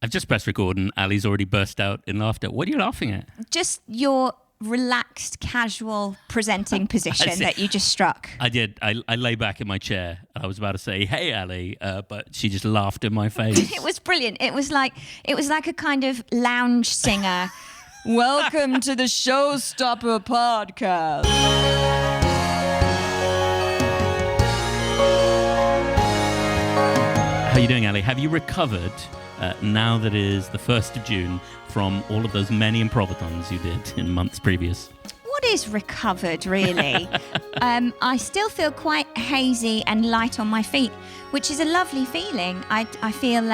I've just pressed record and Ali's already burst out in laughter. What are you laughing at? Just your relaxed, casual presenting position that you just struck. I did. I lay back in my chair. I was about to say, "Hey, Ali," but she just laughed in my face. It was brilliant. It was like a kind of lounge singer. Welcome to the Showstopper podcast. How are you doing, Ali? Have you recovered now that it is the 1st of June from all of those many improvathons you did in months previous? What is recovered, really? I still feel quite hazy and light on my feet, which is a lovely feeling. I feel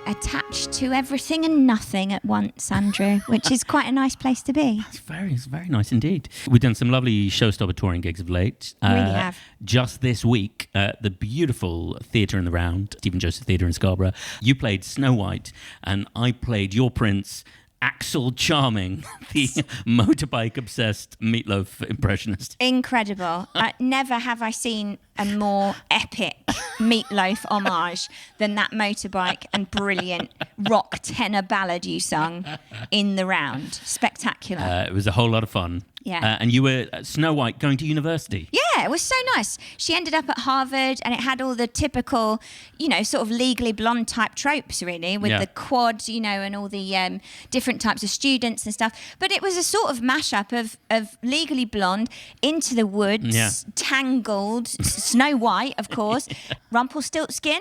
attached to everything and nothing at once, Andrew, which is quite a nice place to be. It's very nice indeed. We've done some lovely Showstopper touring gigs of late. We really have. Just this week, the beautiful Theatre in the Round, Stephen Joseph Theatre in Scarborough, you played Snow White and I played your prince, Axel Charming, the motorbike-obsessed Meatloaf impressionist. Incredible. Never have I seen a more epic Meatloaf homage than that motorbike and brilliant rock tenor ballad you sung in the round. Spectacular. It was a whole lot of fun. Yeah. And you were Snow White going to university. Yeah, it was so nice. She ended up at Harvard and it had all the typical, sort of Legally Blonde type tropes, really, with the quad, and all the different types of students and stuff. But it was a sort of mashup of Legally Blonde, Into the Woods, Tangled, Snow White, of course. Rumpelstiltskin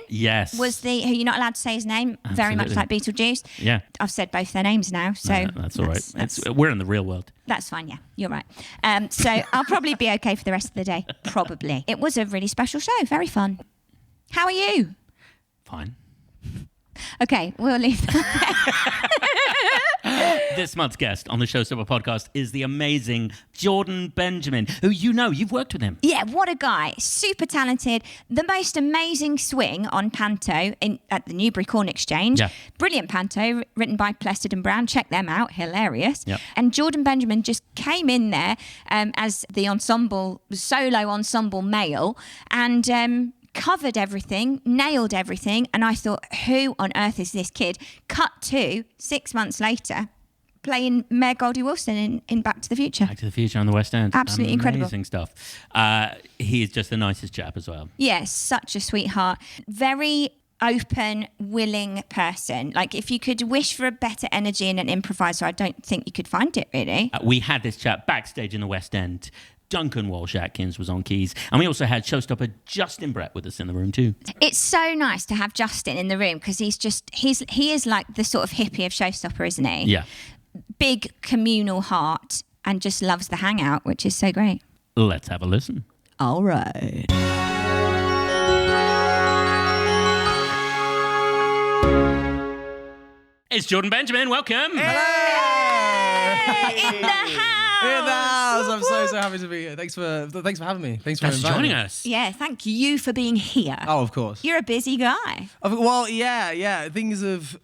was who you're not allowed to say his name, Absolutely. very much like Beetlejuice. Yeah. I've said both their names now, so... No, that's all right. We're in the real world. That's fine, yeah, you're right. So I'll probably be okay for the rest of the day, probably. It was a really special show, very fun. How are you? Fine. Okay, we'll leave that. This month's guest on the Showstopper podcast is the amazing Jordan Benjamin, who you've worked with him. Yeah, what a guy. Super talented. The most amazing swing on panto at the Newbury Corn Exchange. Yeah. Brilliant panto, written by Plested and Brown. Check them out. Hilarious. Yep. And Jordan Benjamin just came in there as the solo ensemble male and... covered everything, nailed everything, and I thought, who on earth is this kid? Cut to 6 months later, playing Mayor Goldie Wilson in Back to the Future. Back to the Future on the West End. Absolutely incredible. Amazing stuff. He is just the nicest chap as well. Yes, such a sweetheart. Very open, willing person. Like, if you could wish for a better energy in an improviser, I don't think you could find it, really. We had this chat backstage in the West End. Duncan Walsh Atkins was on keys. And we also had Showstopper Justin Brett with us in the room too. It's so nice to have Justin in the room because he is like the sort of hippie of Showstopper, isn't he? Yeah. Big Communal heart and just loves the hangout, which is so great. Let's have a listen. All right. It's Jordan Benjamin. Welcome. Hey! In the house. In the house. I'm so happy to be here. Thanks for having me. Thanks for joining us. Yeah, thank you for being here. Oh, of course. You're a busy guy. Well, yeah. Things have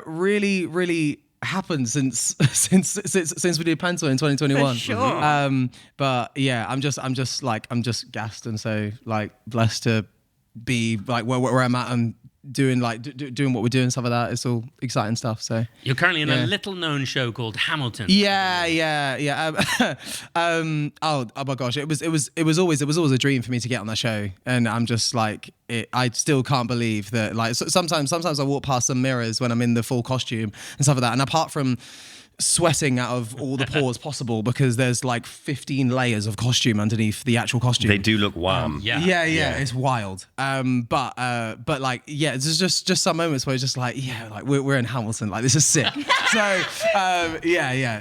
really happened since we did Panto in 2021. For sure. But yeah, I'm just gassed and so blessed to be where I'm at and doing doing what we're doing, stuff like that. It's all exciting stuff. So you're currently in a little known show called Hamilton. Yeah. Oh my gosh, it was always a dream for me to get on that show, and I'm just I still can't believe that. Sometimes I walk past some mirrors when I'm in the full costume and stuff like that, and apart from sweating out of all the pores possible because there's 15 layers of costume underneath the actual costume. They do look warm. Yeah, it's wild. But there's just some moments where it's just we're in Hamilton, this is sick. So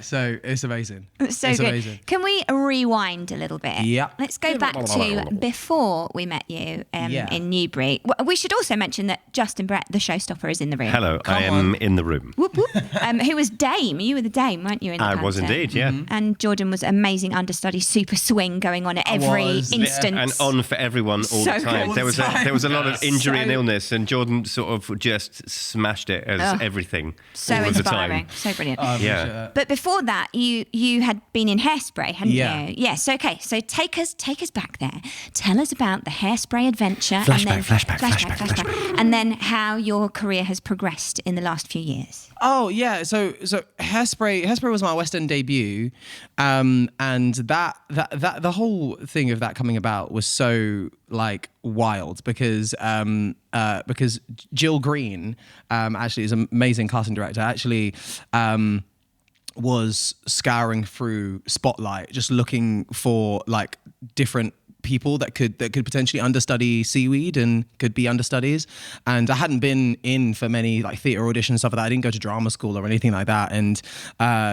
so it's amazing. So it's good. Amazing. Can we rewind a little bit? Yeah. Let's go back to before we met you in Newbury. We should also mention that Justin Brett, the Showstopper, is in the room. Hello, I am in the room. Whoop, whoop. Who was Dame? You were the dame, weren't you? In the I was panto? indeed, yeah. And Jordan was amazing understudy, super swing going on at every instant, and on for everyone all the time. cool. There was a lot of injury and So- illness, and Jordan sort of just smashed it as everything so all of the time. inspiring, so brilliant. Yeah. But before that, you had been in Hairspray, hadn't Yeah. you? Yes. Okay. So take us back there. Tell us about the Hairspray adventure. Flashback. And then how your career has progressed in the last few years. Oh yeah, so Hairspray was my West End debut, and that the whole thing of that coming about was so like wild because Jill Green actually is an amazing casting director. Actually. Was scouring through Spotlight, just looking for like different people that could potentially understudy Seaweed and could be understudies. And I hadn't been in for many like theatre auditions and stuff like that. I didn't go to drama school or anything like that. And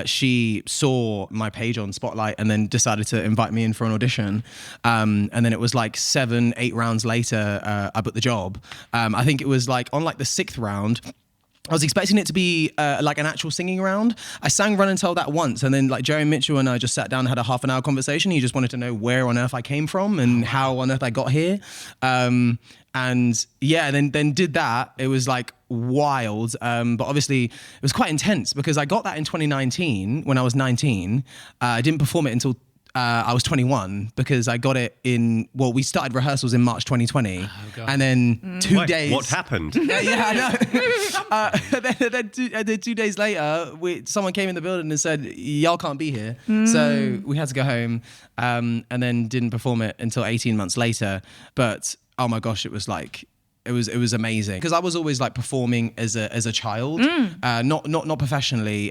she saw my page on Spotlight and then decided to invite me in for an audition. And then it was like 7-8 rounds later, I booked the job. I think it was like on like the 6th round. I was expecting it to be like an actual singing round. I sang Run and Tell that once, and then like Jerry Mitchell and I just sat down and had a half an hour conversation. He just wanted to know where on earth I came from and how on earth I got here. And yeah, then did that. It was like wild, but obviously it was quite intense because I got that in 2019 when I was 19. I didn't perform it until I was 21 because I got it we started rehearsals in March 2020. And then 2 days. What happened? Yeah, I know. then 2 days later, someone came in the building and said, y'all can't be here. So we had to go home and then didn't perform it until 18 months later. But oh my gosh, it was like, it was amazing because I was always like performing as a child, not professionally,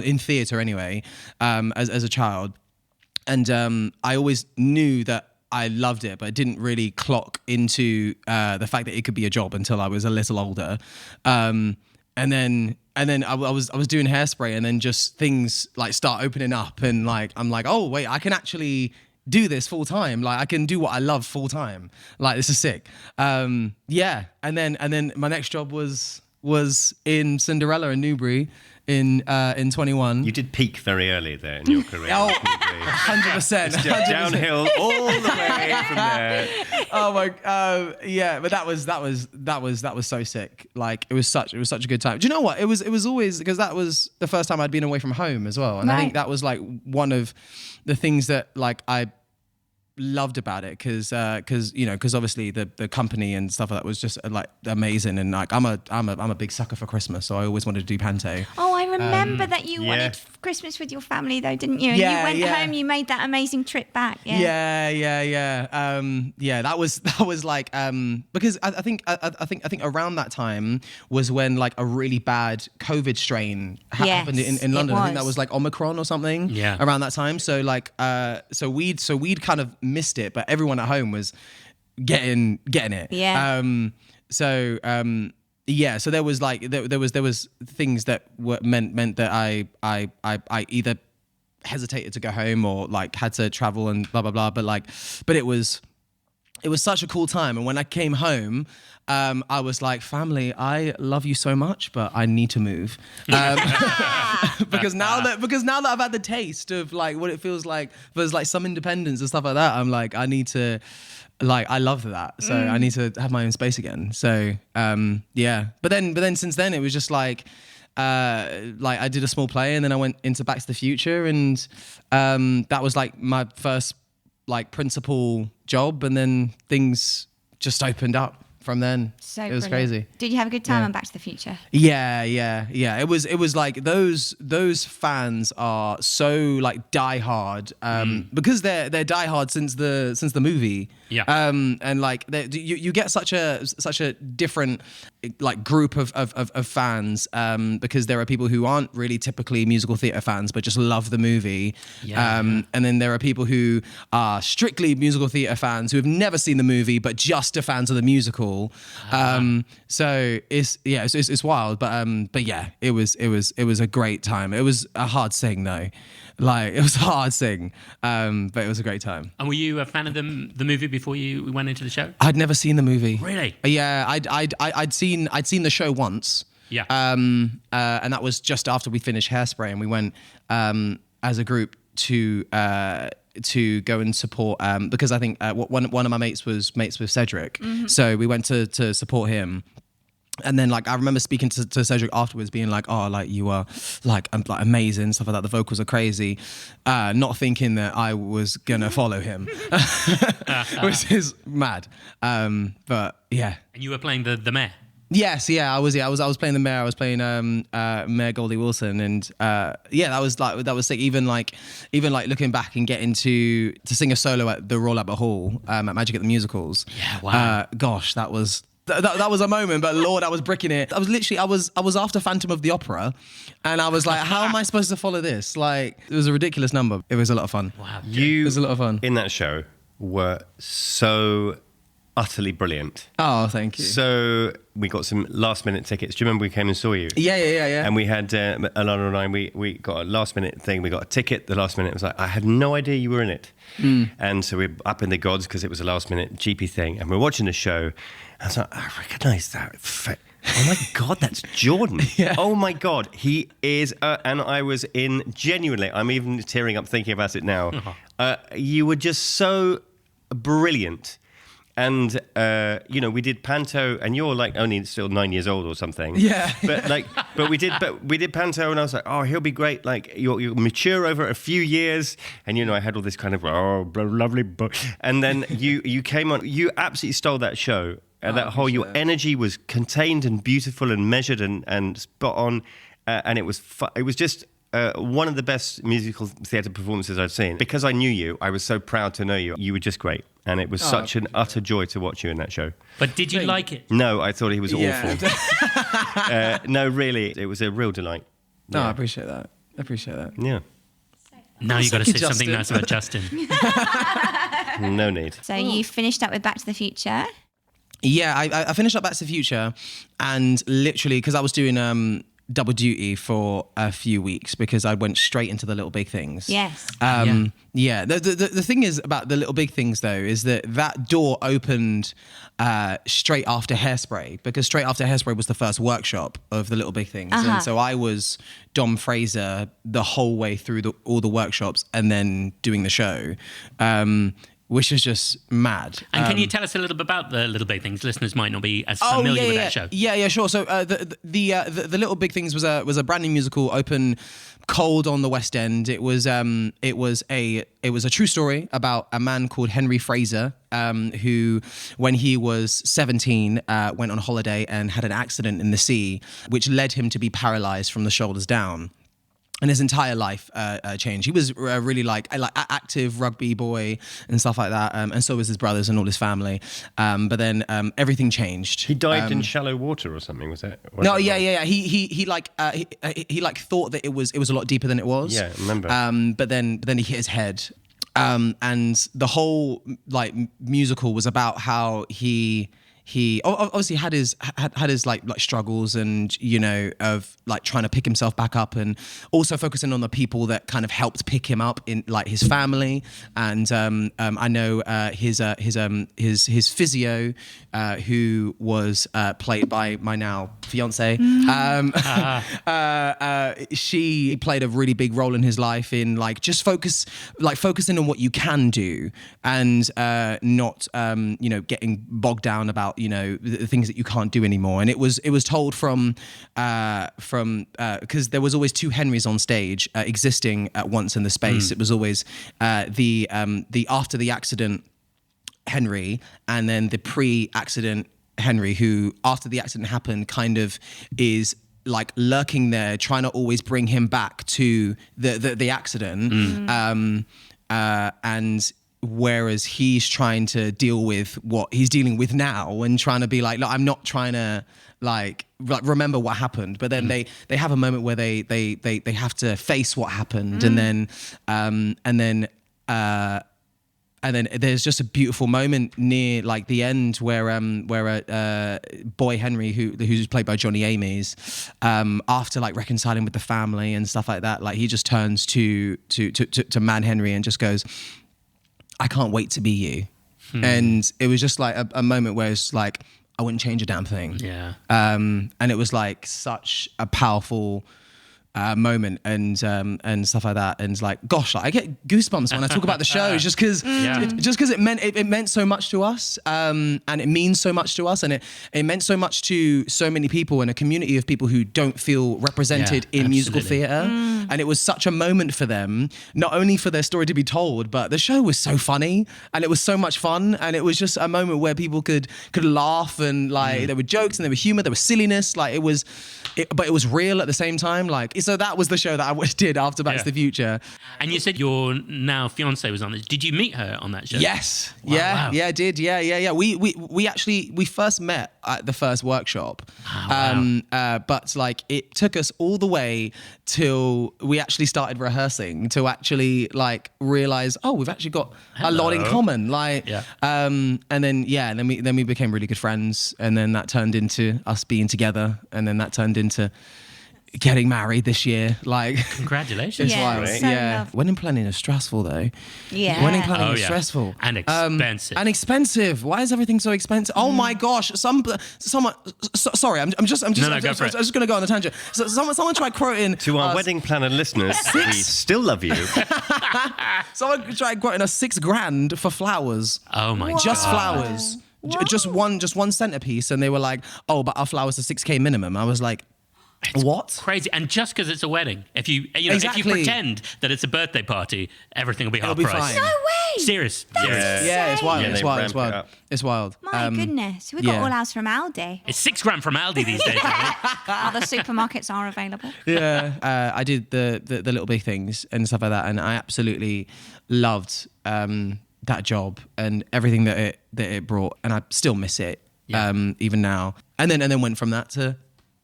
in theatre anyway, as a child. And I always knew that I loved it, but I didn't really clock into the fact that it could be a job until I was a little older. And then I was doing Hairspray, and then just things like start opening up, and like I'm like, oh wait, I can actually do this full time. Like I can do what I love full time. Like this is sick. Yeah. And then my next job was in Cinderella in Newbury. In 21. You did peak very early there in your career. Oh, 100%. It's just downhill all the way from there. Oh my, yeah, but that was so sick. Like it was such a good time. Do you know what? It was always because that was the first time I'd been away from home as well, and I think that was like one of the things that like I loved about it because obviously the company and stuff like that was just like amazing, and like I'm a big sucker for Christmas, so I always wanted to do panto. Oh, I remember that you wanted Christmas with your family though, didn't you? And you went home, you made that amazing trip back. Yeah. That was like because I think around that time was when like a really bad COVID strain happened in London. I think that was like Omicron or something. Yeah. Around that time, so like so we'd kind of missed it, but everyone at home was getting it. Yeah. So there was like there was things that meant that I either hesitated to go home or like had to travel and blah blah blah. But it was such a cool time, and when I came home, I was like, family, I love you so much, but I need to move. Because now that I've had the taste of like what it feels like, there's like some independence and stuff like that, I'm like, I need to, like, I love that. So I need to have my own space again. So, yeah. But then since then it was just like I did a small play, and then I went into Back to the Future, and that was like my first like principal job, and then things just opened up from then. So it was brilliant. crazy. Did you have a good time on Back to the Future? Yeah. It was like those fans are so like diehard because they're diehard since the movie. Yeah. And like you get such a different like group of fans because there are people who aren't really typically musical theatre fans but just love the movie. And then there are people who are strictly musical theatre fans who have never seen the movie but just are fans of the musical. So it's wild, but yeah, it was a great time. It was a hard sing though. Like it was a hard sing, but it was a great time. And were you a fan of the movie before you went into the show? I'd never seen the movie. Really? Yeah, I'd seen the show once. Yeah. And that was just after we finished Hairspray, and we went as a group to go and support because I think one of my mates was mates with Cedric, so we went to support him. And then, like, I remember speaking to Cedric afterwards, being like, "Oh, like you are like amazing, stuff like that. The vocals are crazy." Not thinking that I was gonna follow him, which is mad. But yeah. And you were playing the mayor. Yes, yeah, I was playing the mayor. I was playing Mayor Goldie Wilson, and that was sick. Even like looking back and getting to sing a solo at the Royal Albert Hall at Magic at the Musicals. Yeah, wow. Gosh, that was a moment, but Lord, I was bricking it. I was after Phantom of the Opera, and I was like, how am I supposed to follow this? Like, it was a ridiculous number. It was a lot of fun. Wow. You it was a lot of fun. In that show were so utterly brilliant. Oh, thank you. So we got some last minute tickets. Do you remember we came and saw you? Yeah. And we had Alana and I. We got a last minute thing. We got a ticket. The last minute was like, I had no idea you were in it. And so we're up in the gods because it was a last minute GP thing, and we're watching the show. I was like, I recognise that. Oh my God, that's Jordan. Yeah. Oh my God, he is. And I was genuinely, I'm even tearing up thinking about it now. You were just so brilliant. And, we did Panto, and you're like only still 9 years old or something. Yeah. But we did Panto, and I was like, oh, he'll be great. Like, you'll mature over a few years. And, I had all this kind of, lovely book. And then you came on, you absolutely stole that show. And your energy was contained and beautiful and measured and spot on. And it was just one of the best musical theatre performances I've seen. Because I knew you, I was so proud to know you. You were just great. And it was such an utter joy to watch you in that show. But did you like it? No, I thought he was awful. No, really, it was a real delight. No, I appreciate that. Yeah. Now you've got to say something nice about Justin. No need. So you finished up with Back to the Future. Yeah, I finished up Back to the Future, and literally, because I was doing double duty for a few weeks because I went straight into the Little Big Things. Yes. Yeah. The thing is about the Little Big Things though is that door opened straight after Hairspray, because straight after Hairspray was the first workshop of the Little Big Things, and so I was Dom Fraser the whole way through all the workshops and then doing the show. Which is just mad. And can you tell us a little bit about the Little Big Things? Listeners might not be as familiar with that show. Yeah, sure. So the Little Big Things was a brand new musical, open cold on the West End. It was a true story about a man called Henry Fraser, who, when he was 17, went on holiday and had an accident in the sea, which led him to be paralyzed from the shoulders down. And his entire life changed. He was really like active rugby boy and stuff like that, and so was his brothers and all his family. But then everything changed. He dived in shallow water or something. Was it? No, yeah. He thought that it was a lot deeper than it was. Yeah, I remember. But then he hit his head, and the whole musical was about how he obviously had his like struggles and of like trying to pick himself back up, and also focusing on the people that kind of helped pick him up in like his family. And I know his physio, who was played by my now fiance. She played a really big role in his life in like just focusing on what you can do, and not getting bogged down about the things that you can't do anymore. And it was told from because there was always two Henrys on stage existing at once in the space. It was always the after the accident Henry, and then the pre-accident Henry, who after the accident happened kind of is like lurking there, trying to always bring him back to the accident. And whereas he's trying to deal with what he's dealing with now and trying to be like, look, I'm not trying to like remember what happened, but then they have a moment where they have to face what happened, and then there's just a beautiful moment near like the end where boy Henry, who's played by Johnny Ames, after like reconciling with the family and stuff like that, like he just turns to man Henry and just goes, I can't wait to be you. And it was just like a moment where it's like, I wouldn't change a damn thing. Yeah. And it was like such a powerful moment and stuff like that. And like, gosh, like, I get goosebumps when I talk about the show just because it meant so much to us, and it means so much to us, and it meant so much to so many people in a community of people who don't feel represented in musical theatre. And it was such a moment for them, not only for their story to be told, but the show was so funny and it was so much fun, and it was just a moment where people could laugh, and like there were jokes and there was humor, there was silliness, like but it was real at the same time. Like, so that was the show that I did after Back to the Future. And you said your now fiance was on it. Did you meet her on that show? Yes. Wow. Yeah, I did. Yeah. We first met at the first workshop. But like it took us all the way till we actually started rehearsing to actually like realize, oh, we've actually got a lot in common. Like, and then we became really good friends, and then that turned into us being together, and then that turned into getting married this year. Like, congratulations. Yeah, wild. so lovely. Wedding planning is stressful though. Yeah. Wedding planning is stressful and expensive. Why is everything so expensive? Oh my gosh! Sorry, I'm just going to go on a tangent. So someone tried quoting to our wedding planner listeners. We still love you. Someone tried quoting us $6,000 for flowers. Oh my god! Just flowers. Just one centerpiece, and they were like, "Oh, but our flowers are $6,000 minimum." I was like, It's what? Crazy. And just because it's a wedding, if you Exactly. if you pretend that it's a birthday party, everything will be half It'll be price. fine. No way. Serious. Yeah, it's wild. Yeah, It's they wild. ramp It's it wild. up. It's wild. My goodness. We got yeah. all ours from Aldi. It's £6 from Aldi these days. Other supermarkets are available. Yeah. I did the little big things and stuff like that, and I absolutely loved that job and everything that it brought, and I still miss it even now. And then went from that to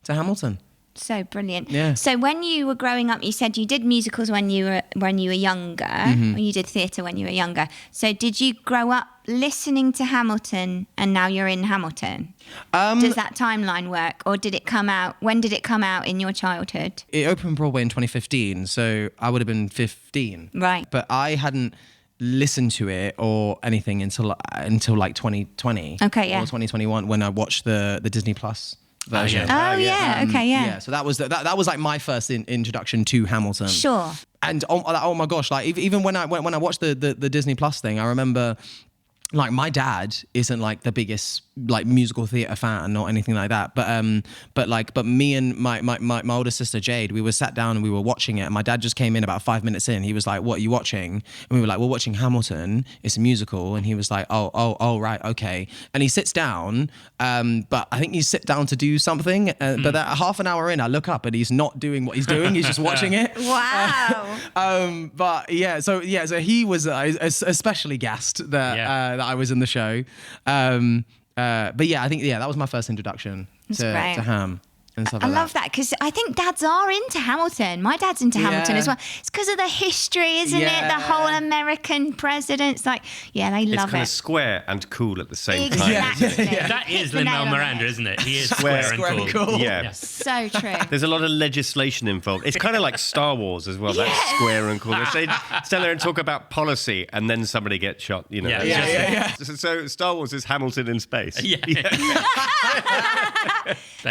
Hamilton. So brilliant. Yeah. So when you were growing up, you said you did musicals when you were younger, or you did theatre when you were younger. So did you grow up listening to Hamilton and now you're in Hamilton? Does that timeline work, or did it come out? When did it come out in your childhood? It opened Broadway in 2015, so I would have been 15. Right. But I hadn't listened to it or anything until like 2020. Okay, yeah. Or 2021 when I watched the Disney Plus version. Oh yeah. Okay. Yeah. So that was like my first introduction to Hamilton. Sure. And oh my gosh, like even when I watched the Disney Plus thing, I remember like my dad isn't like the biggest like musical theatre fan or anything like that, but me and my older sister Jade, we were sat down and we were watching it, and my dad just came in about 5 minutes in. He was like, "What are you watching?" And we were like, "We're watching Hamilton. It's a musical." And he was like, "Oh right, okay." And he sits down, but I think he sit down to do something. But that half an hour in, I look up and he's not doing what he's doing. He's just watching it. Wow. But so he was especially gassed that I was in the show. But yeah, I think that was my first introduction to Ham and stuff I like love that because I think dads are into Hamilton. My dad's into Hamilton as well. It's because of the history, isn't it? The whole American presidents, like, they love it. It's kind of square and cool at the same time. Exactly. That is Lin-Manuel Miranda, isn't it? He is square and cool. Yeah. So true. There's a lot of legislation involved. It's kind of like Star Wars as well. That's square and cool. They stand there and talk about policy, and then somebody gets shot. You know. Yeah. So Star Wars is Hamilton in space.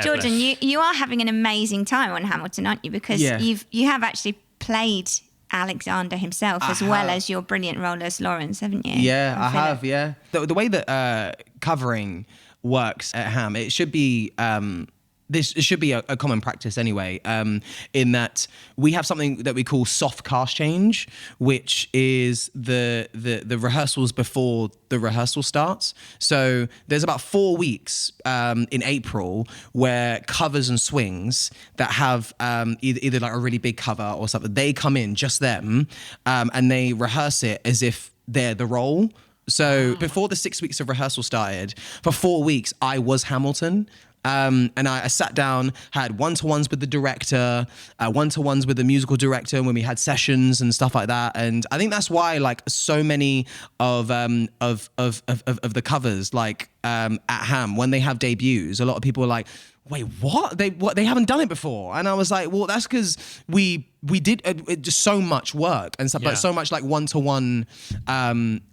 Jordan, you are having an amazing time on Hamilton, aren't you? Because you have actually played Alexander himself as well as your brilliant role as Lawrence, haven't you? Yeah, I have. Yeah, the way that covering works at Ham, it should be. It should be a common practice anyway, in that we have something that we call soft cast change, which is the rehearsals before the rehearsal starts. So there's about 4 weeks in April where covers and swings that have either like a really big cover or something, they come in, just them, and they rehearse it as if they're the role. So before the 6 weeks of rehearsal started, for 4 weeks, I was Hamilton. And I sat down, had one-to-ones with the director, one-to-ones with the musical director when we had sessions and stuff like that. And I think that's why, like, so many of the covers, like at Ham, when they have debuts, a lot of people are like, "Wait, what? They haven't done it before?" And I was like, "Well, that's because we we did just so much work and stuff, but so much like one-to-one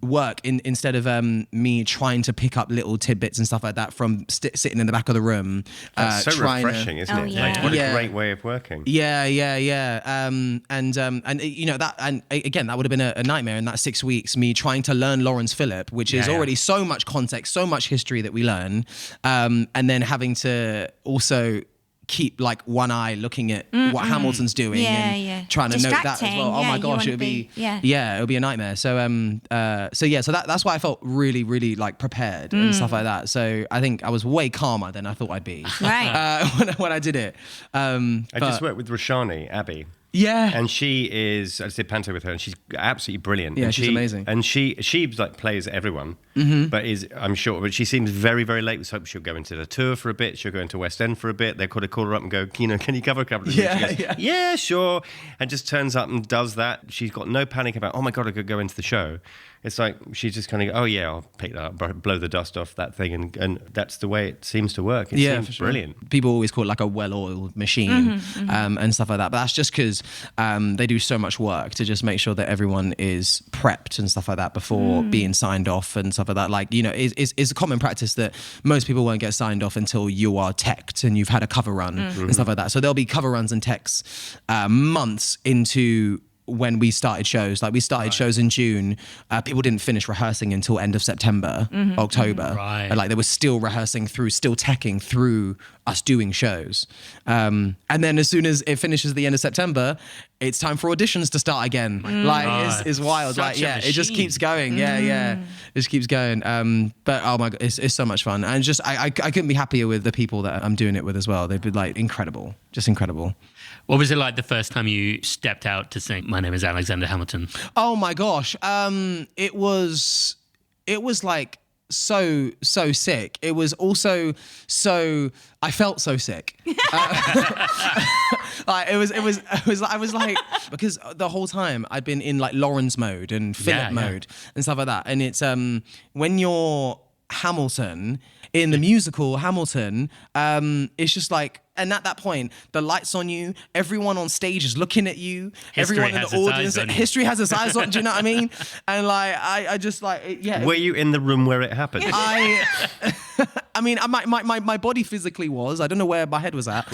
work instead of me trying to pick up little tidbits and stuff like that from sitting in the back of the room. That's so refreshing, isn't it? Yeah. Like, what a great way of working. Yeah. And you know that, and again, that would have been a nightmare in that 6 weeks. Me trying to learn Lawrence Phillip, which is already so much context, so much history that we learn, and then having to also keep like one eye looking at what Hamilton's doing and trying to note that as well. Oh my gosh, it would be it would be a nightmare. So so that's why I felt really, really like prepared and stuff like that. So I think I was way calmer than I thought I'd be when I did it. I just worked with Roshani Abbey. Yeah, and she is. I did panto with her, and she's absolutely brilliant. Yeah, and she's amazing. And she like plays everyone, but but she seems very, very late. So she'll go into the tour for a bit. She'll go into West End for a bit. They could call her up and go, can you cover a couple of things? She goes, yeah, sure, and just turns up and does that. She's got no panic about, oh my god, I could go into the show. It's like she's just kind of, oh yeah, I'll pick that up, blow the dust off that thing, and that's the way it seems to work. It seems for sure. Brilliant. People always call it like a well-oiled machine and stuff like that, but that's just because they do so much work to just make sure that everyone is prepped and stuff like that before being signed off and stuff like that. Like, you know, it's a common practice that most people won't get signed off until you are teched and you've had a cover run and stuff like that. So there'll be cover runs and techs months into when we started shows. Like we started shows in June, people didn't finish rehearsing until end of September, October. And like they were still rehearsing still teching through us doing shows. And then as soon as it finishes the end of September, it's time for auditions to start again. Like it's wild. Like it just keeps going. It just keeps going. But oh my god, it's so much fun. And just I couldn't be happier with the people that I'm doing it with as well. They've been like incredible, just incredible. What was it like the first time you stepped out to sing My Name is Alexander Hamilton? Oh my gosh. It was like so sick. It was also I felt so sick. Like it was I was like, because the whole time I'd been in like Lawrence mode and Philip mode and stuff like that. And it's when you're Hamilton in the musical Hamilton, it's just like, and at that point, the lights on you, everyone on stage is looking at you, everyone in the audience, history has its eyes on. Do you know what I mean? And like, I just like, yeah. Were you in the room where it happened? I mean, my body physically was. I don't know where my head was at,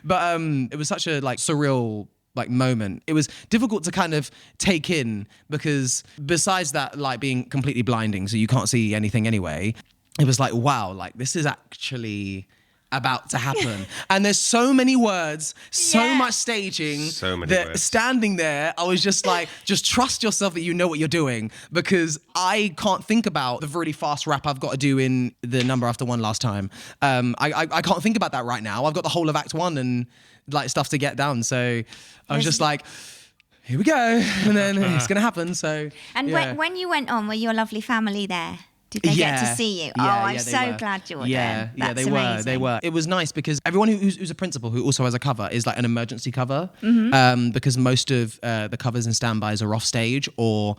but it was such a like surreal like moment. It was difficult to kind of take in because besides that, like being completely blinding, so you can't see anything anyway. It was like, wow, like this is actually about to happen. And there's so many words, so much staging, so many words. Standing there, I was just like, just trust yourself that you know what you're doing, because I can't think about the really fast rap I've got to do in the Number After One last time. I can't think about that right now. I've got the whole of Act One and like stuff to get down. So I was just like, here we go. And then it's going to happen. So. And when you went on, were your lovely family there? Did they get to see you? I'm so glad you're there. Yeah, they were. They were. It was nice because everyone who's a principal who also has a cover is like an emergency cover, because most of the covers and standbys are off stage or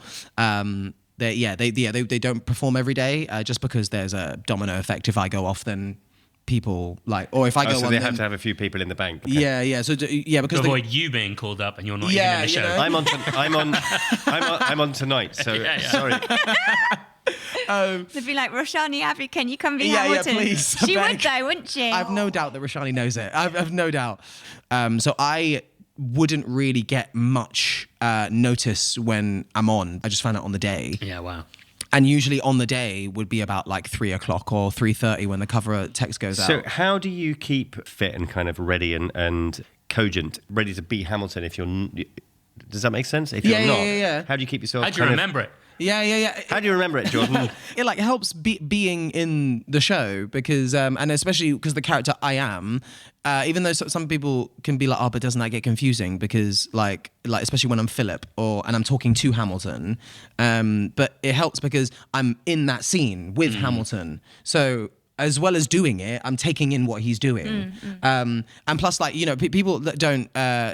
they don't perform every day, just because there's a domino effect. If I go off, then people like, or if I go on, so they have to have a few people in the bank. Okay. Yeah. So because to avoid you being called up and you're not even in the show. You know? I'm on tonight. So sorry. They'd be like, Roshani Abbey, can you come be Hamilton? Yeah, please. She would though, wouldn't she? I have no doubt that Roshani knows it. I've no doubt. So I wouldn't really get much notice when I'm on. I just found out on the day. Yeah, wow. And usually on the day would be about like 3:00 or 3:30 when the cover text goes out. So how do you keep fit and kind of ready and cogent, ready to be Hamilton if you're... Does that make sense? If you're not, how do you keep yourself... How do you remember it? Yeah. How do you remember it, Jordan? It like helps being in the show because, and especially because the character I am, even though some people can be like, oh, but doesn't that get confusing? Because like especially when I'm Philip and I'm talking to Hamilton, but it helps because I'm in that scene with Hamilton. So as well as doing it, I'm taking in what he's doing. And plus, like, you know, people that don't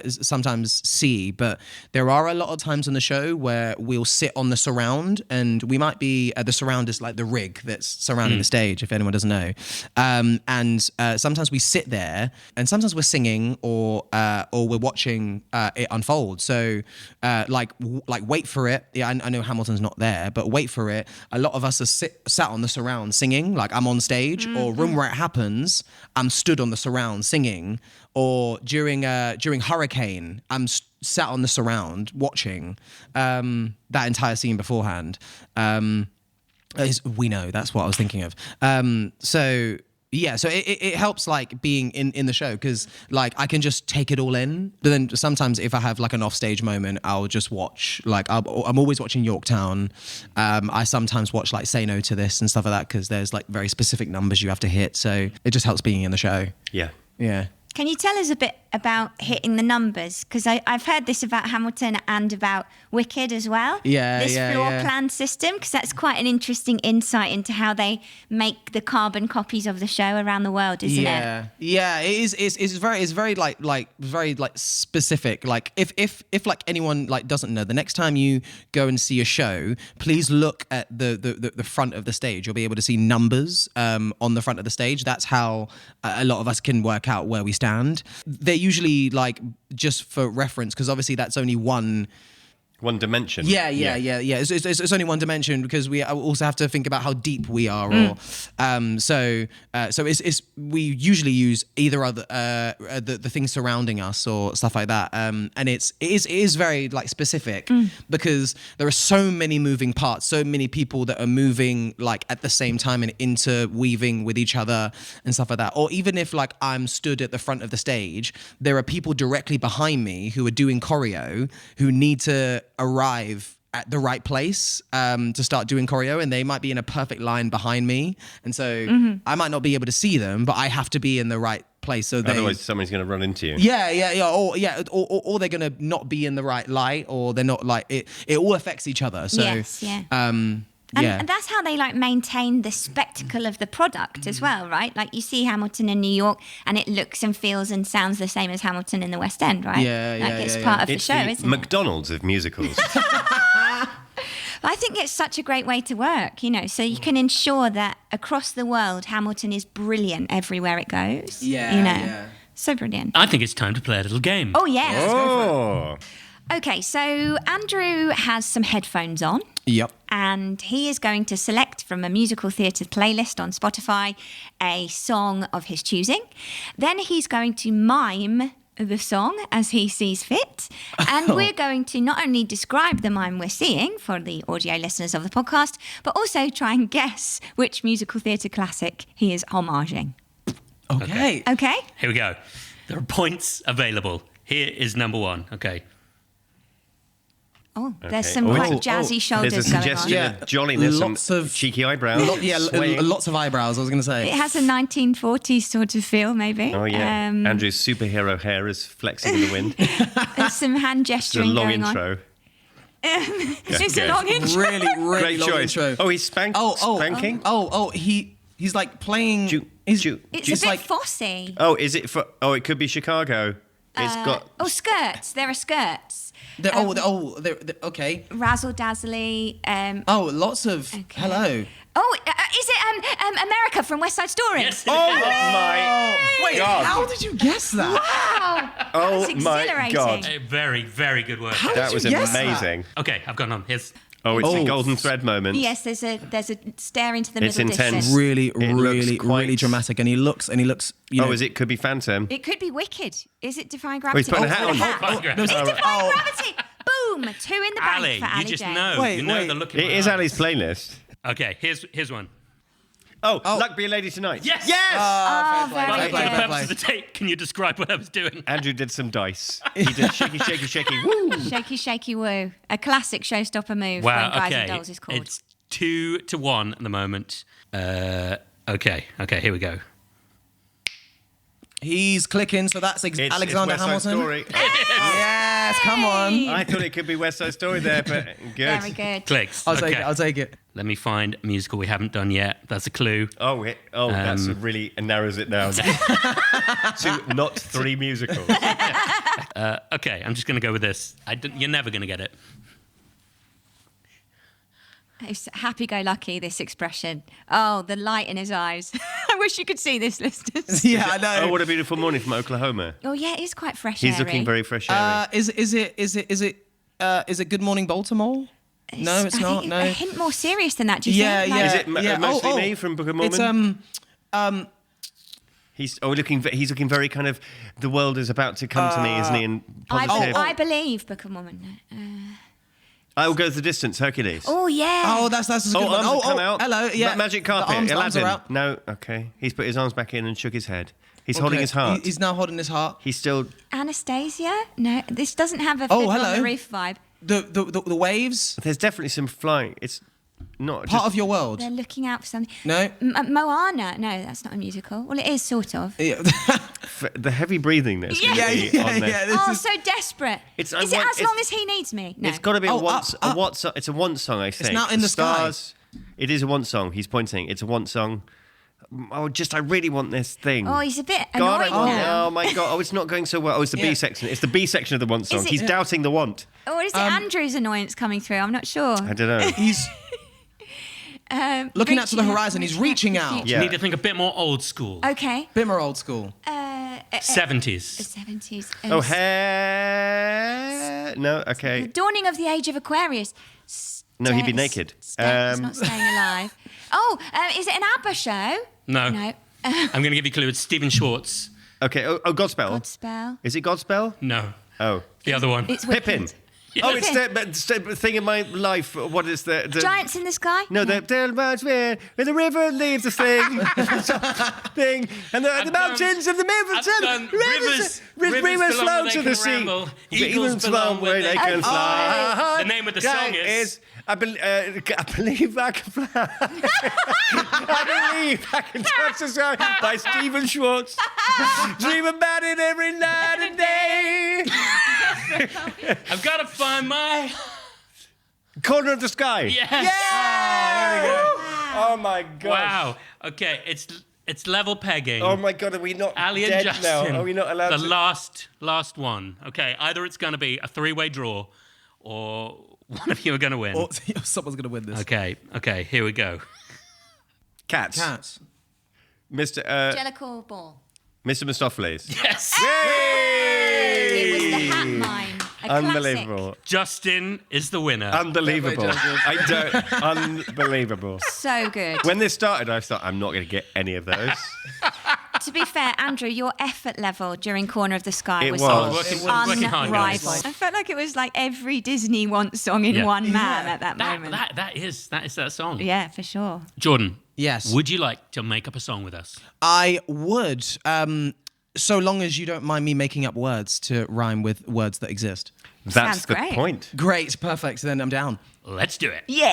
sometimes see, but there are a lot of times on the show where we'll sit on the surround, and we might be the surround is like the rig that's surrounding the stage, if anyone doesn't know. And sometimes we sit there, and sometimes we're singing or we're watching it unfold. So like wait for it. Yeah, I know Hamilton's not there, but wait for it. A lot of us are sat on the surround singing, like I'm on stage, or Room Where It Happens, I'm stood on the surround singing, or during Hurricane, I'm sat on the surround watching that entire scene beforehand. We know, that's what I was thinking of. So it helps like being in the show, because like I can just take it all in. But then sometimes if I have like an offstage moment, I'll just watch, like I'm always watching Yorktown. I sometimes watch like Say No to This and stuff like that, because there's like very specific numbers you have to hit. So it just helps being in the show. Yeah. Yeah. Can you tell us a bit about hitting the numbers? Because I've heard this about Hamilton and about Wicked as well. This floor plan system, because that's quite an interesting insight into how they make the carbon copies of the show around the world, isn't it? Yeah, it is. It's very very specific. Like if like anyone like doesn't know, the next time you go and see a show, please look at the front of the stage. You'll be able to see numbers on the front of the stage. That's how a lot of us can work out where we stand. They're usually like just for reference, because obviously that's only one dimension. Yeah. It's only one dimension, because we also have to think about how deep we are. Or so it's we usually use either the things surrounding us or stuff like that. And it is very like specific, because there are so many moving parts, so many people that are moving like at the same time and interweaving with each other and stuff like that. Or even if like I'm stood at the front of the stage, there are people directly behind me who are doing choreo who need to arrive at the right place to start doing choreo, and they might be in a perfect line behind me, and so I might not be able to see them, but I have to be in the right place. So otherwise somebody's going to run into you. Or they're going to not be in the right light, or they're not like it. It all affects each other. So And that's how they like maintain the spectacle of the product as well, right? Like you see Hamilton in New York, and it looks and feels and sounds the same as Hamilton in the West End, right? It's part of the show, isn't McDonald's of musicals. I think it's such a great way to work, you know, so you can ensure that across the world, Hamilton is brilliant everywhere it goes. So brilliant. I think it's time to play a little game. Oh, yeah. Okay, so Andrew has some headphones on. Yep. And he is going to select from a musical theatre playlist on Spotify a song of his choosing. Then he's going to mime the song as he sees fit. And we're going to not only describe the mime we're seeing for the audio listeners of the podcast, but also try and guess which musical theatre classic he is homaging. Okay. Here we go. There are points available. Here is number one. Okay. Oh, there's some quite jazzy shoulders there's a suggestion going on. of jolliness, lots and of cheeky eyebrows. Lots of eyebrows, I was going to say. It has a 1940s sort of feel, maybe. Oh, yeah. Andrew's superhero hair is flexing in the wind. There's some hand gesturing going on. It's a long intro. Really Great long choice. intro. Oh, he's spanking? He's like playing... It's a bit Fosse. Oh, is it for... Oh, it could be Chicago. It's got... Oh, skirts. There are skirts. Okay. Razzle dazzly. Lots of... Okay. Hello. Oh, is it America from West Side Story? Yes. Oh, my Wait, God. how did you guess that? Wow. Oh, That's my exhilarating. God. Very, very good work. That was amazing. Okay, I've gone on. Here's... Oh, it's a golden thread moment. Yes, there's a stare into the It's middle intense. distance. Really dramatic, and he looks. You know, could be Phantom. It could be Wicked. Is it Defying Oh, he's Gravity? putting a hat on. It's Defying Gravity. Boom! 2 in the bank Ali, for Ali you just Jane. know. Wait, you know wait. the look in It my is eyes. Ali's playlist. Okay, here's one. Oh, Luck Be a Lady Tonight. Yes! Yes! Very For the good. purpose of the tape, can you describe what I was doing? Andrew did some dice. He did shaky, shaky, shaky, woo! Shaky, shaky, woo. A classic showstopper move Wow, when Guys okay. and Dolls is called. It's 2-1 at the moment. Okay, here we go. He's clicking, so that's It's Alexander West Side Hamilton. Story. Yeah. Yes, come on. I thought it could be West Side Story there, but good. Very good. Clicks. I'll take it. Let me find a musical we haven't done yet. That's a clue. That's really narrows it down to not 3 musicals. Okay, I'm just going to go with this. You're never going to get it. It's happy-go-lucky, this expression. Oh, the light in his eyes. I wish you could see this, listeners. Yeah, I know. Oh, What a Beautiful Morning from Oklahoma. Oh, yeah, it is quite fresh. He's looking very fresh airy. Is it Good Morning Baltimore? No, it's I not. think No. A hint more serious than that, do you think? Is it Mostly Me from Book of Mormon? It's He's looking very kind of, the world is about to come to me, isn't he? And positive. I believe Book of Mormon. I will go the distance, Hercules. Oh, yeah. Oh, that's a good one. Arms have come out. Hello, yeah. Magic carpet, The arms Aladdin. are out. No, okay. He's put his arms back in and shook his head. He's holding his heart. He's now holding his heart. He's still... Anastasia? No, this doesn't have a Fiddler on the Roof vibe. The waves. There's definitely some flying. It's not Part of your world. They're looking out for something. No. Moana? No, that's not a musical. Well, it is sort of. Yeah. the heavy breathing that's going to be on there. This So desperate. Is it As Long As He Needs Me? No. It's got to be a want song. It's a want song, I think. It's not in the stars. It is a want song. He's pointing. It's a want song. I really want this thing. Oh, he's a bit God, annoyed now. Oh my God! Oh, it's not going so well. Oh, it's the B section. It's the B section of the want song. Is it- He's doubting the want. Or is it Andrew's annoyance coming through? I'm not sure. I don't know. He's looking out to the horizon. He's reaching out. You need to think a bit more old school. Okay. Bit more old school. 70s. The 70s. Oh, hair. No, okay. The dawning of the age of Aquarius. No, he'd be naked. He's not staying alive. Oh, is it an ABBA show? No. No. I'm going to give you a clue. It's Stephen Schwartz. Okay. Oh, Godspell. Godspell. Is it Godspell? No. Oh. The other one. It's Pippin. Wicked. Oh, it's the thing in my life. What is the Giants in the Sky? No, the where the river leaves the thing, and the mountains of the rivers flow to the sea. Eagles belong where they can fly. The name of the song is I believe I can fly. I believe I can touch the sky by Stephen Schwartz. Dream about it every night and day. I've got to find my Corner of the Sky. Yes. Yeah! There we go. Oh my God. Wow. Okay, it's level pegging. Oh my God, are we not Ali and dead Justin, now? Are we not allowed the to? last one. Okay, either it's going to be a 3-way draw or one of you are going to win. Or someone's going to win this. Okay, here we go. Cats. Mr. Jellicle Ball. Mr. Mistopheles. Yes. It was the Hat Mine. A Unbelievable. classic. Justin is the winner. Unbelievable. Unbelievable. So good. When this started, I thought, I'm not going to get any of those. To be fair, Andrew, your effort level during Corner of the Sky It was was. Working hard, guys. unrivaled. I felt like it was like every Disney wants song in one man at that moment. That is that song. Yeah, for sure. Jordan. Yes. Would you like to make up a song with us? I would, so long as you don't mind me making up words to rhyme with words that exist. That's Sounds the great. point. Great, perfect. Then I'm down. Let's do it. Yeah.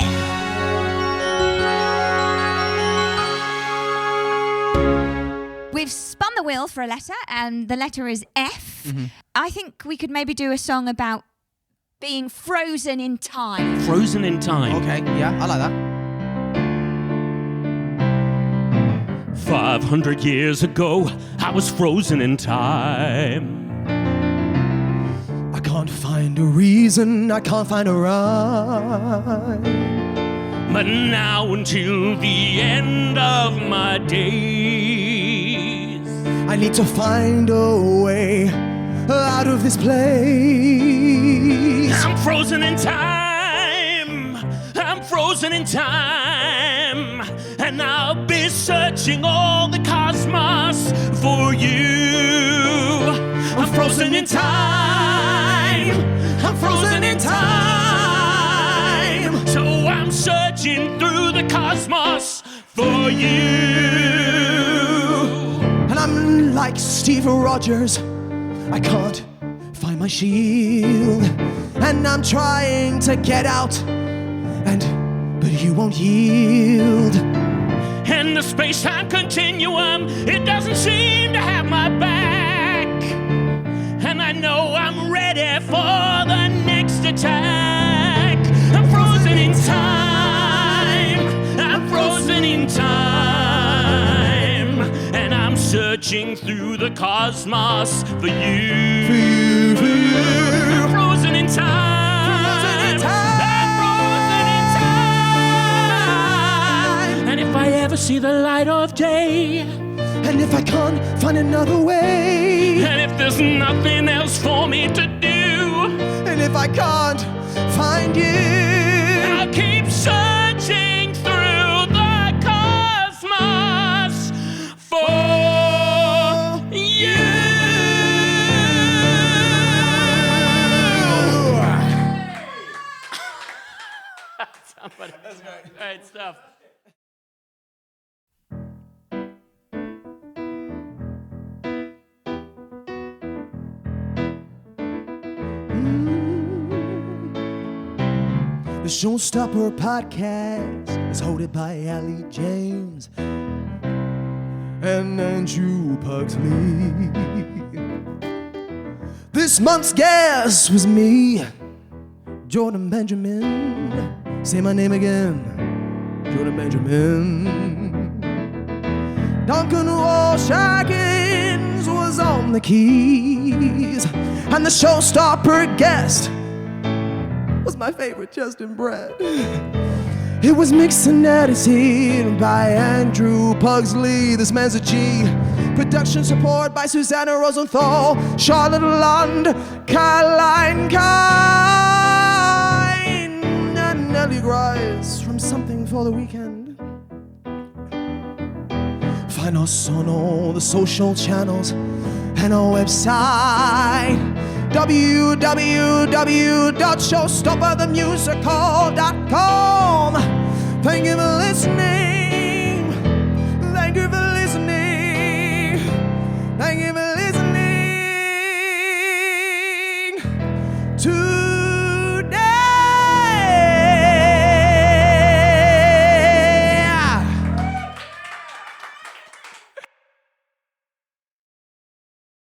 We've spun the wheel for a letter, and the letter is F. Mm-hmm. I think we could maybe do a song about being frozen in time. Frozen in time. Okay, yeah, I like that. 500 years ago, I was frozen in time. I can't find a reason, I can't find a rhyme. But now until the end of my days, I need to find a way out of this place. I'm frozen in time. I'm frozen in time. And I'll be searching all the cosmos for you. I'm frozen in time. I'm frozen in time. So I'm searching through the cosmos for you. And I'm like Steve Rogers, I can't find my shield. And I'm trying to get out, but you won't yield. And the space-time continuum, it doesn't seem to have my back. And I know I'm ready ready for the next attack. I'm frozen in time. I'm frozen in time. And I'm searching through the cosmos for you. For you, for you. I'm frozen in time. If I ever see the light of day, and if I can't find another way, and if there's nothing else for me to do, and if I can't find you, I'll keep searching through the cosmos for you. Somebody. That's great stuff. The Showstopper podcast is hosted by Ali James and Andrew Pugsley. This month's guest was me, Jordan Benjamin. Say my name again, Jordan Benjamin. Duncan Walsh Atkins was on the keys, and the Showstopper guest was my favorite, Justin Brett. It was mixed and edited by Andrew Pugsley. This man's a G. Production support by Susanna Rosenthal, Charlotte Lund, Caroline Kine, and Nellie Grice from Something for the Weekend. Find us on all the social channels and our website, www.showstopperthemusical.com. Thank you for listening.